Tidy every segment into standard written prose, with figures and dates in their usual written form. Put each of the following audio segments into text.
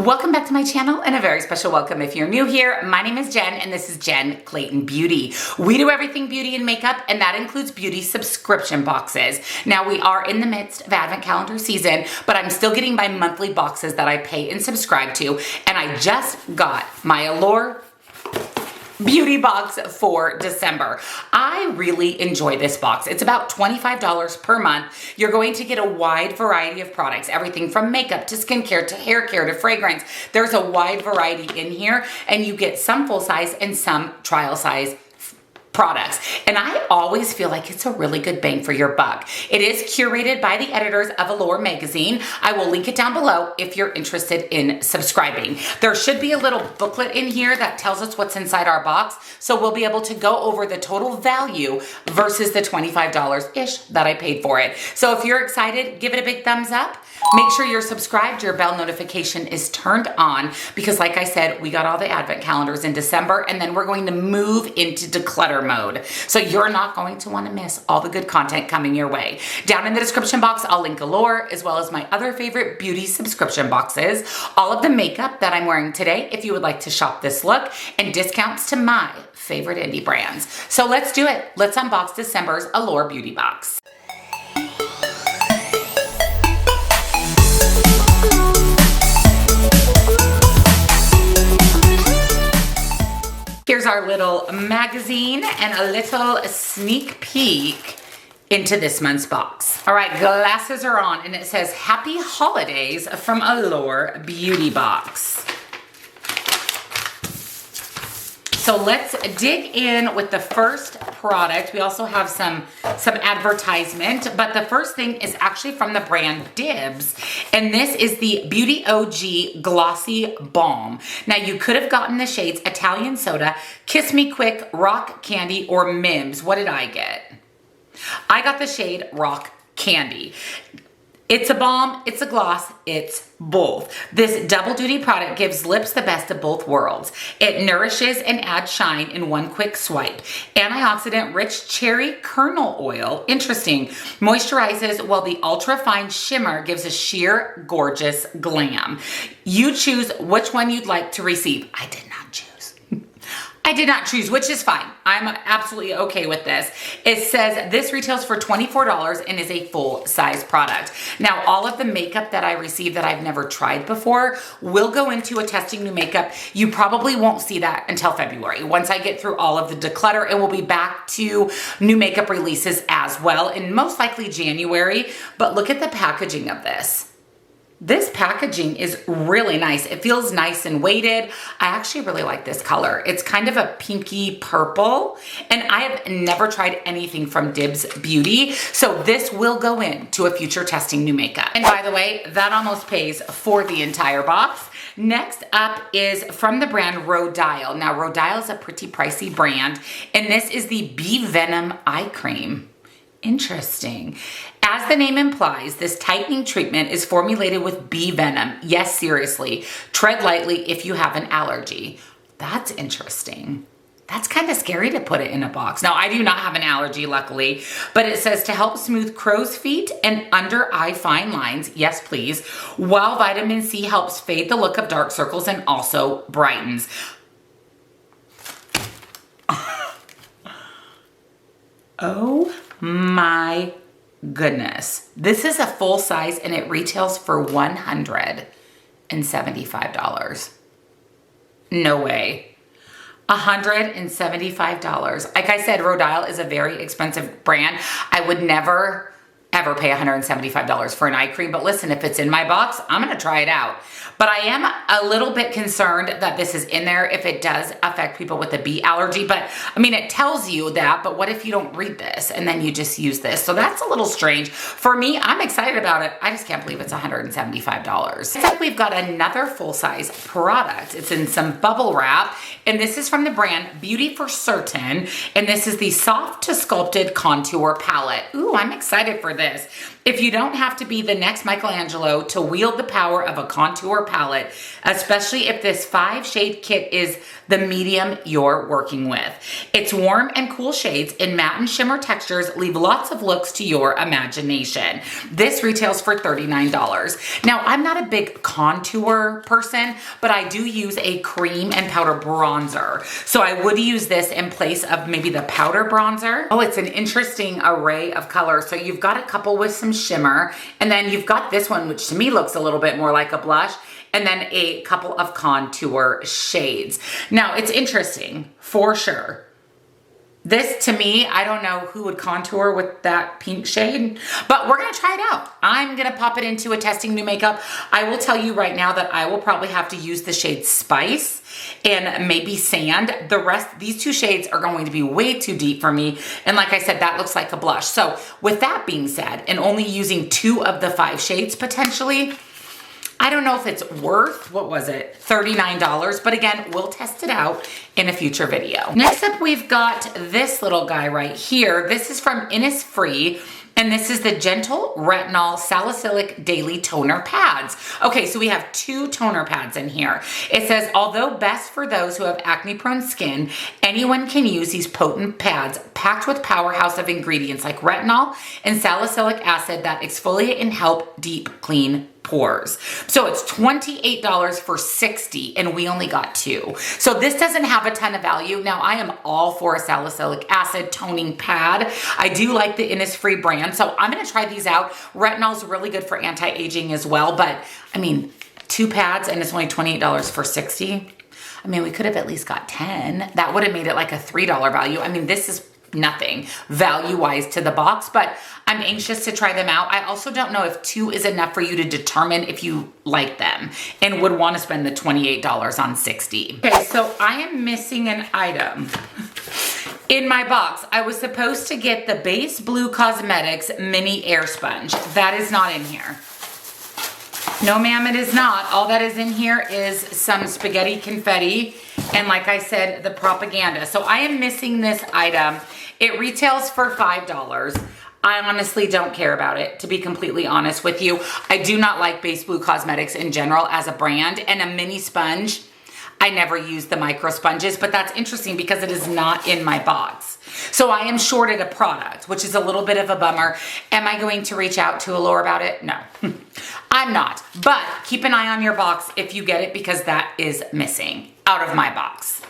Welcome back to my channel and a very special welcome if you're new here. My name is Jen and this is Jen Clayton Beauty. We do everything beauty and makeup, and that includes beauty subscription boxes. Now we are in the midst of Advent calendar season, but I'm still getting my monthly boxes that I pay and subscribe to, and I just got my Allure beauty box for December. I really enjoy this box. It's about $25 per month. You're going to get a wide variety of products, everything from makeup to skincare to hair care to fragrance. There's a wide variety in here, and you get some full size and some trial size products. And I always feel like it's a really good bang for your buck. It is curated by the editors of Allure magazine. I will link it down below if you're interested in subscribing. There should be a little booklet in here that tells us what's inside our box, so we'll be able to go over the total value versus the $25-ish that I paid for it. So if you're excited, give it a big thumbs up. Make sure you're subscribed, your bell notification is turned on, because like I said, we got all the Advent calendars in December, and then we're going to move into declutter mode. So you're not going to want to miss all the good content coming your way. Down in the description box, I'll link Allure as well as my other favorite beauty subscription boxes, all of the makeup that I'm wearing today if you would like to shop this look, and discounts to my favorite indie brands. So let's do it. Let's unbox December's Allure beauty box. Here's our little magazine and a little sneak peek into this month's box. All right, glasses are on, and it says Happy Holidays from Allure Beauty Box. So let's dig in with the first product. We also have some advertisement, but the first thing is actually from the brand Dibs, and this is the Beauty OG Glossy Balm. Now you could have gotten the shades Italian Soda, Kiss Me Quick, Rock Candy, or Mims. What did I get? I got the shade Rock Candy. It's a balm, it's a gloss, it's both. This double duty product gives lips the best of both worlds. It nourishes and adds shine in one quick swipe. Antioxidant rich cherry kernel oil, interesting, moisturizes, while the ultra fine shimmer gives a sheer gorgeous glam. You choose which one you'd like to receive. I did not choose. I did not choose, which is fine. I'm absolutely okay with this. It says this retails for $24 and is a full size product. Now, all of the makeup that I received that I've never tried before will go into a testing new makeup. You probably won't see that until February. Once I get through all of the declutter, and we'll be back to new makeup releases as well, and most likely January. But look at the packaging of this. This packaging is really nice. It feels nice and weighted. I actually really like this color. It's kind of a pinky purple, and I have never tried anything from Dibs Beauty, so this will go into a future testing new makeup. And by the way, that almost pays for the entire box. Next up is from the brand Rodial. Now, Rodial is a pretty pricey brand, and this is the Bee Venom Eye Cream. Interesting. As the name implies, this tightening treatment is formulated with bee venom. Yes, seriously. Tread lightly if you have an allergy. That's interesting. That's kind of scary to put it in a box. Now, I do not have an allergy, luckily, but it says to help smooth crow's feet and under eye fine lines. Yes, please. While vitamin C helps fade the look of dark circles and also brightens. Oh my goodness. This is a full size, and it retails for $175. No way. $175. Like I said, Rodial is a very expensive brand. I would never ever pay $175 for an eye cream, but listen, if it's in my box, I'm gonna try it out. But I am a little bit concerned that this is in there if it does affect people with a bee allergy. But I mean, it tells you that, but what if you don't read this and then you just use this? So that's a little strange. For me, I'm excited about it. I just can't believe it's $175. Next up, we've got another full-size product. It's in some bubble wrap, and this is from the brand Beauty for Certain, and this is the Soft to Sculpted Contour Palette. Ooh, I'm excited for this. this. If you don't have to be the next Michelangelo to wield the power of a contour palette, especially if this 5-shade kit is the medium you're working with. Its warm and cool shades in matte and shimmer textures leave lots of looks to your imagination. This retails for $39. Now, I'm not a big contour person, but I do use a cream and powder bronzer. So I would use this in place of maybe the powder bronzer. Oh, it's an interesting array of colors. So you've got a couple with some shimmer, and then you've got this one, which to me looks a little bit more like a blush, and then a couple of contour shades. Now, it's interesting, for sure. This, to me, I don't know who would contour with that pink shade, but we're gonna try it out. I'm gonna pop it into a testing new makeup. I will tell you right now that I will probably have to use the shade Spice and maybe Sand. The rest, these 2 shades are going to be way too deep for me. And like I said, that looks like a blush. So with that being said, and only using 2 of the 5 shades potentially, I don't know if it's worth, what was it, $39, but again, we'll test it out in a future video. Next up, we've got this little guy right here. This is from Innisfree, and this is the Gentle Retinol Salicylic Daily Toner Pads. Okay, so we have 2 toner pads in here. It says, although best for those who have acne-prone skin, anyone can use these potent pads packed with powerhouse of ingredients like retinol and salicylic acid that exfoliate and help deep clean pores. So it's $28 for 60, and we only got 2. So this doesn't have a ton of value. Now, I am all for a salicylic acid toning pad. I do like the Innisfree brand, so I'm gonna try these out. Retinol's really good for anti-aging as well, but I mean, 2 pads and it's only $28 for 60. I mean, we could have at least got 10. That would have made it like a $3 value. I mean, this is nothing value-wise to the box, but I'm anxious to try them out. I also don't know if 2 is enough for you to determine if you like them and would want to spend the $28 on 60. Okay, so I am missing an item in my box. I was supposed to get the Base Blue Cosmetics Mini Air Sponge. That is not in here. No, ma'am, it is not. All that is in here is some spaghetti confetti and, like I said, the propaganda. So I am missing this item. It retails for $5. I honestly don't care about it, to be completely honest with you. I do not like Base Blue Cosmetics in general as a brand, and a mini sponge, I never use the micro sponges, but that's interesting because it is not in my box. So I am shorted a product, which is a little bit of a bummer. Am I going to reach out to Allure about it? No, I'm not. But keep an eye on your box if you get it, because that is missing out of my box.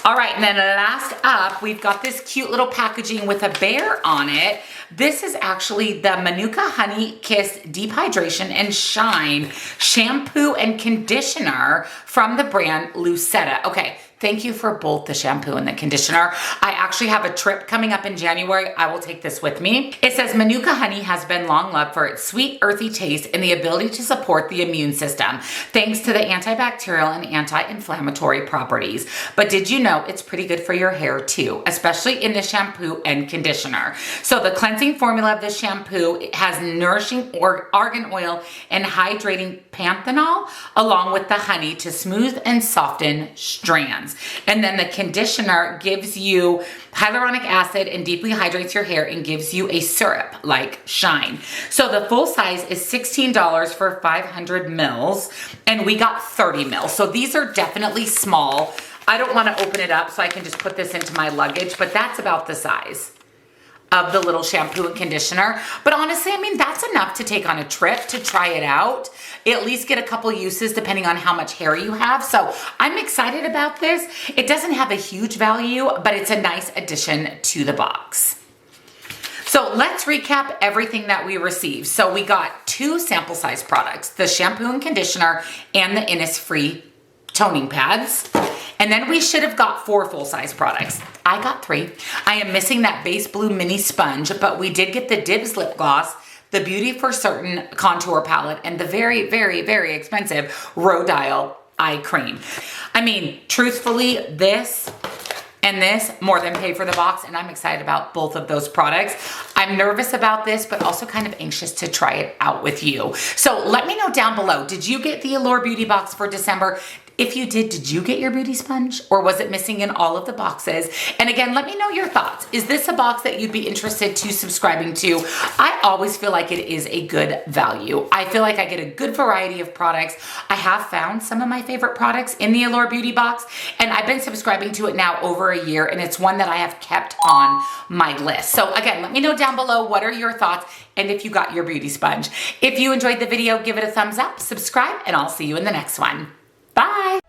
All right, and then last up, we've got this cute little packaging with a bear on it. This is actually the Manuka Honey Kiss Deep Hydration and Shine shampoo and conditioner from the brand Lucetta. Okay, thank you for both the shampoo and the conditioner. I actually have a trip coming up in January. I will take this with me. It says Manuka honey has been long loved for its sweet, earthy taste and the ability to support the immune system, thanks to the antibacterial and anti-inflammatory properties. But did you know it's pretty good for your hair too, especially in the shampoo and conditioner? So the cleansing formula of this shampoo has nourishing argan oil and hydrating panthenol, along with the honey to smooth and soften strands. And then the conditioner gives you hyaluronic acid and deeply hydrates your hair and gives you a syrup like shine. So the full size is $16 for 500 mils, and we got 30 mils. So these are definitely small. I don't want to open it up so I can just put this into my luggage, but that's about the size of the little shampoo and conditioner. But honestly, I mean, that's enough to take on a trip to try it out. At least get a couple uses depending on how much hair you have. So I'm excited about this. It doesn't have a huge value, but it's a nice addition to the box. So let's recap everything that we received. So we got 2 sample size products, the shampoo and conditioner and the Innisfree toning pads. And then we should have got 4 full-size products. I got 3. I am missing that Base Blue mini sponge, but we did get the Dibs lip gloss, the Beauty for Certain contour palette, and the very, very, very expensive Rodial eye cream. I mean, truthfully, this and this more than pay for the box, and I'm excited about both of those products. I'm nervous about this, but also kind of anxious to try it out with you. So let me know down below, did you get the Allure Beauty box for December? If you did you get your beauty sponge, or was it missing in all of the boxes? And again, let me know your thoughts. Is this a box that you'd be interested to subscribing to? I always feel like it is a good value. I feel like I get a good variety of products. I have found some of my favorite products in the Allure Beauty box, and I've been subscribing to it now over a year, and it's one that I have kept on my list. So again, let me know down below, what are your thoughts, and if you got your beauty sponge. If you enjoyed the video, give it a thumbs up, subscribe, and I'll see you in the next one. Bye.